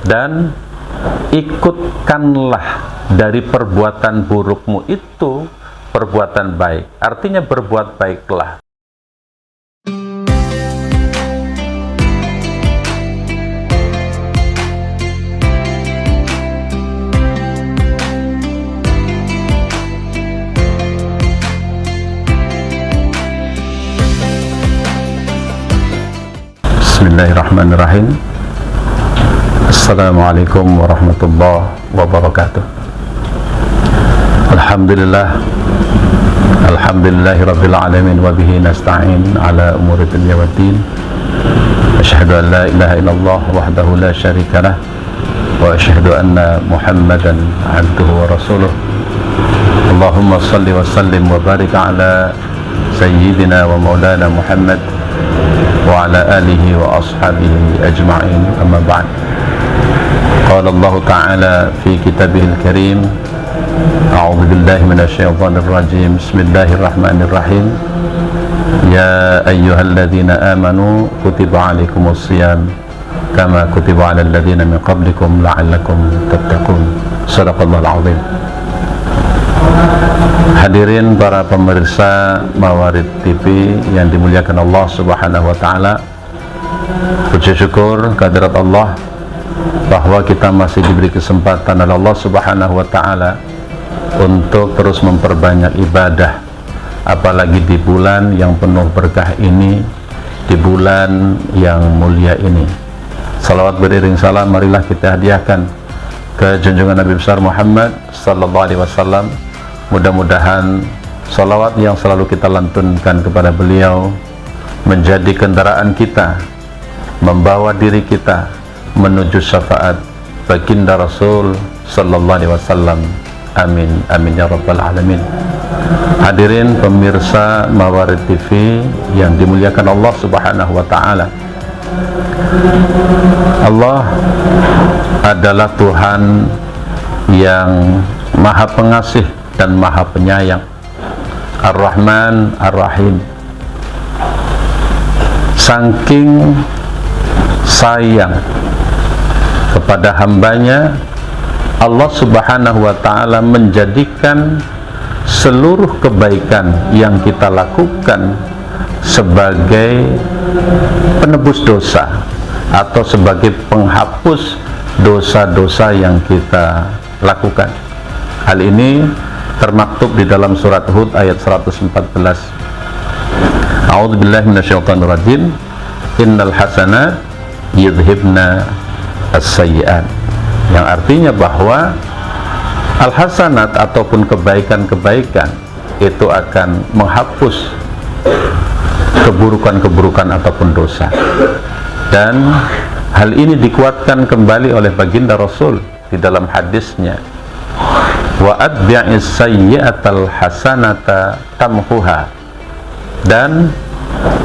dan ikutkanlah dari perbuatan burukmu itu perbuatan baik. Artinya berbuat baiklah. Bismillahirrahmanirrahim. Assalamualaikum warahmatullahi wabarakatuh. Alhamdulillahi rabbil alamin wa bihi nasta'in ala umuri dunya waddin. Asyhadu an la ilaha illallah wahdahu la syarika lah wa asyhadu anna Muhammadan abduhu wa rasuluh. Allahumma salli wa sallim wa barik ala sayyidina wa maulana Muhammad wa ala alihi wa ashabihi ajma'in, amma ba'd. Qala Allah Ta'ala fi kitabihil karim, a'udzu billahi minasy syaithanir rajim. Bismillahirrahmanirrahim. Ya ayyuhalladzina amanu kutiba 'alaikumus shiyam kama kutiba 'alal ladzina min qablikum la'allakum tattaqun. Shadaqallahul 'azim. Hadirin para pemirsa Mawarid TV yang dimuliakan Allah Subhanahu wa taala. Puji syukur kehadirat Allah bahwa kita masih diberi kesempatan oleh Allah Subhanahu wa taala untuk terus memperbanyak ibadah, apalagi di bulan yang penuh berkah ini, di bulan yang mulia ini. Salawat beriring salam marilah kita hadiahkan ke junjungan Nabi besar Muhammad sallallahu alaihi wasallam. Mudah-mudahan salawat yang selalu kita lantunkan kepada beliau menjadi kendaraan kita, membawa diri kita menuju syafaat baginda Rasul sallallahu alaihi wasallam. Amin amin ya rabbal alamin. Hadirin pemirsa Mawarid TV yang dimuliakan Allah Subhanahu wa taala. Allah adalah Tuhan yang Maha Pengasih dan Maha Penyayang, Ar-Rahman Ar-Rahim. Saking sayang kepada hambanya, Allah Subhanahu wa ta'ala menjadikan seluruh kebaikan yang kita lakukan sebagai penebus dosa atau sebagai penghapus dosa-dosa yang kita lakukan. Hal ini termaktub di dalam surat Hud ayat 114. A'udzubillahi minasyaitonir rajim. Innal hasanat yudhibna as-sayyi'at. Yang artinya bahwa al-hasanat ataupun kebaikan-kebaikan itu akan menghapus keburukan-keburukan ataupun dosa. Dan hal ini dikuatkan kembali oleh baginda Rasul di dalam hadisnya, wa atbi'is sayyi'atal hasanata tamhuha, dan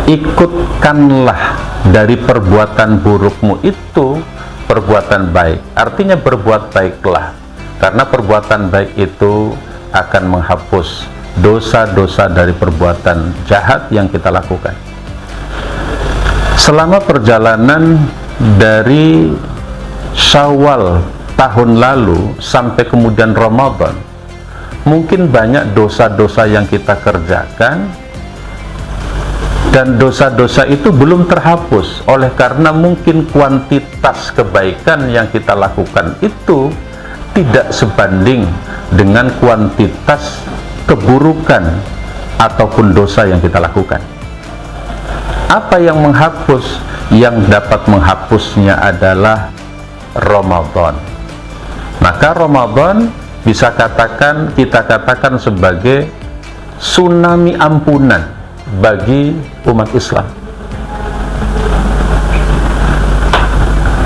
ikutkanlah dari perbuatan burukmu itu perbuatan baik. Artinya berbuat baiklah, karena perbuatan baik itu akan menghapus dosa-dosa dari perbuatan jahat yang kita lakukan. Selama perjalanan dari Syawal tahun lalu sampai kemudian Ramadan, mungkin banyak dosa-dosa yang kita kerjakan dan dosa-dosa itu belum terhapus oleh karena mungkin kuantitas kebaikan yang kita lakukan itu tidak sebanding dengan kuantitas keburukan ataupun dosa yang kita lakukan. Apa yang menghapus? Yang dapat menghapusnya adalah Ramadan. Maka Ramadan bisa kita katakan sebagai tsunami ampunan bagi umat Islam.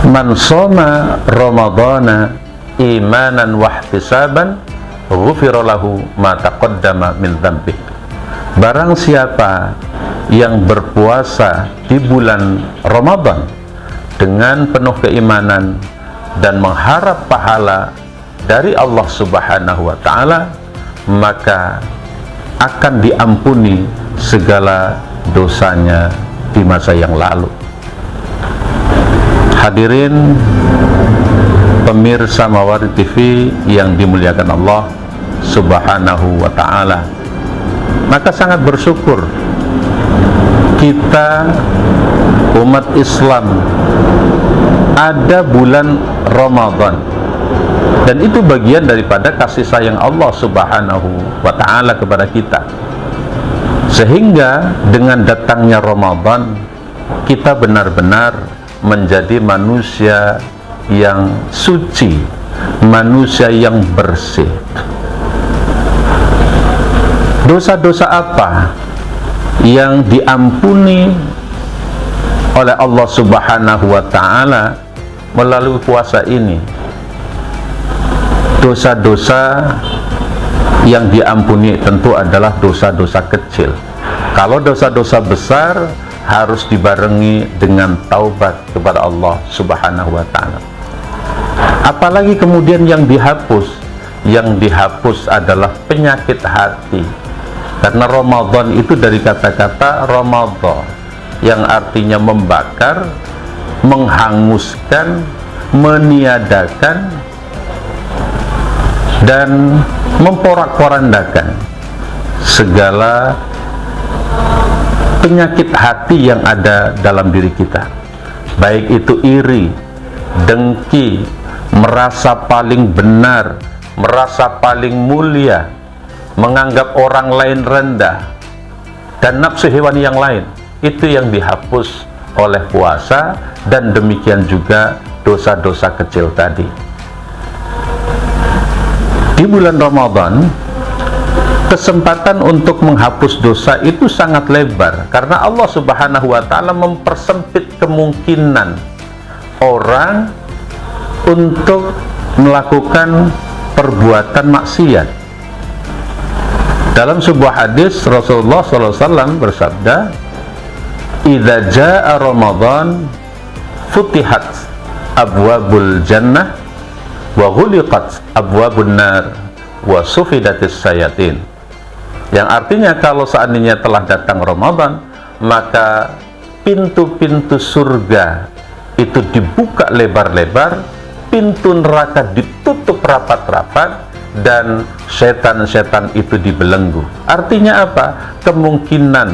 Man shoma Ramadana imanan wahtisaban ghufira lahu ma taqaddama min dzambih. Barang siapa yang berpuasa di bulan Ramadan dengan penuh keimanan dan mengharap pahala dari Allah Subhanahu wa ta'ala, maka akan diampuni segala dosanya di masa yang lalu. Hadirin pemirsa Mawarih TV yang dimuliakan Allah Subhanahu wa ta'ala, maka sangat bersyukur kita umat Islam ada bulan Ramadan, dan itu bagian daripada kasih sayang Allah Subhanahu wa ta'ala kepada kita, sehingga dengan datangnya Ramadan kita benar-benar menjadi manusia yang suci, manusia yang bersih. Dosa-dosa apa yang diampuni oleh Allah Subhanahu wa ta'ala melalui puasa ini? Dosa-dosa yang diampuni tentu adalah dosa-dosa kecil. Kalau dosa-dosa besar harus dibarengi dengan taubat kepada Allah Subhanahu wa ta'ala. Apalagi kemudian yang dihapus adalah penyakit hati, karena Ramadan itu dari kata-kata Ramadan yang artinya membakar, menghanguskan, meniadakan, dan memporak-porandakan segala penyakit hati yang ada dalam diri kita, baik itu iri, dengki, merasa paling benar, merasa paling mulia, menganggap orang lain rendah, dan nafsu hewan yang lain. Itu yang dihapus oleh puasa, dan demikian juga dosa-dosa kecil tadi. Di bulan Ramadan, kesempatan untuk menghapus dosa itu sangat lebar, karena Allah Subhanahu wa ta'ala mempersempit kemungkinan orang untuk melakukan perbuatan maksiat. Dalam sebuah hadis Rasulullah SAW bersabda, "Idza jaa Ramadan futihat abwabul jannah wa ghuliqat abwabun nar wa sufidatis sayatin." Yang artinya kalau seandainya telah datang Ramadan, maka pintu-pintu surga itu dibuka lebar-lebar, pintu neraka ditutup rapat-rapat, dan setan-setan itu dibelenggu. Artinya apa? Kemungkinan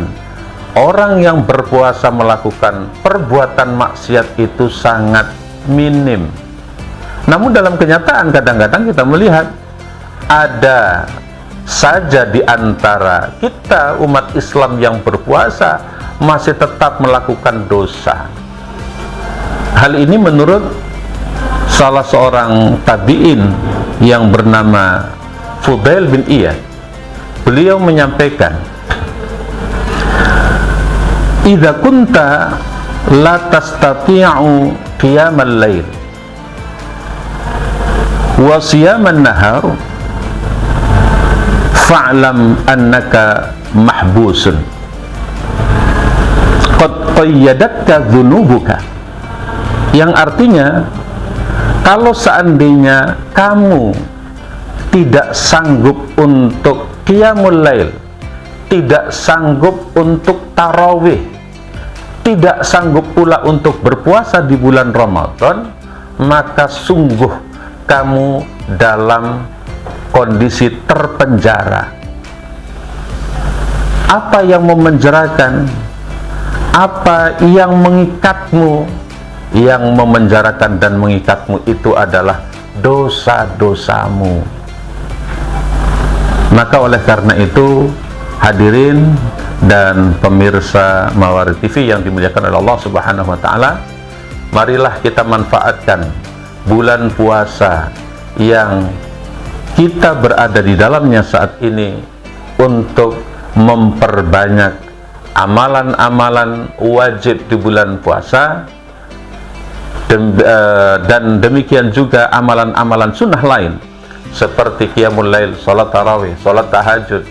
orang yang berpuasa melakukan perbuatan maksiat itu sangat minim. Namun dalam kenyataan kadang-kadang kita melihat ada saja di antara kita umat Islam yang berpuasa masih tetap melakukan dosa. Hal ini menurut salah seorang tabi'in yang bernama Fudail bin Iyad. Beliau menyampaikan, "Idza kunta la tastati'u qiyamal lail wa siyaman nahar fa'lam annaka mahbusun qad qayyadatka dhunubuka." Yang artinya, kalau seandainya kamu tidak sanggup untuk qiyamul lail, tidak sanggup untuk tarawih, tidak sanggup pula untuk berpuasa di bulan Ramadan, maka sungguh kamu dalam kondisi terpenjara. Apa yang memenjarakan? Apa yang mengikatmu? Yang memenjarakan dan mengikatmu itu adalah dosa-dosamu. Maka oleh karena itu, hadirin dan pemirsa Mawarih TV yang dimuliakan oleh Allah Subhanahu wa ta'ala, marilah kita manfaatkan bulan puasa yang kita berada di dalamnya saat ini untuk memperbanyak amalan-amalan wajib di bulan puasa, dan demikian juga amalan-amalan sunnah lain seperti qiyamul lail, salat tarawih, salat tahajud,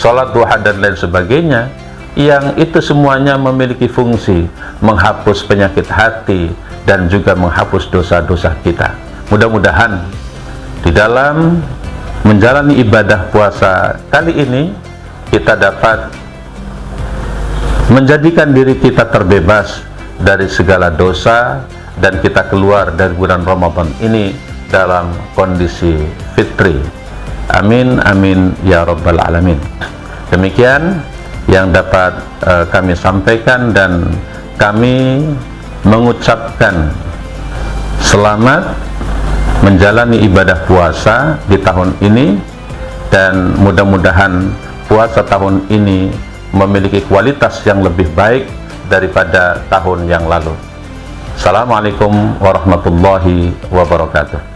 salat duha, dan lain sebagainya, yang itu semuanya memiliki fungsi menghapus penyakit hati dan juga menghapus dosa-dosa kita. Mudah-mudahan di dalam menjalani ibadah puasa kali ini kita dapat menjadikan diri kita terbebas dari segala dosa, dan kita keluar dari bulan Ramadan ini dalam kondisi fitri. Amin amin ya rabbal alamin. Demikian yang dapat kami sampaikan, dan kami mengucapkan selamat menjalani ibadah puasa di tahun ini, dan mudah-mudahan puasa tahun ini memiliki kualitas yang lebih baik daripada tahun yang lalu. Assalamualaikum warahmatullahi wabarakatuh.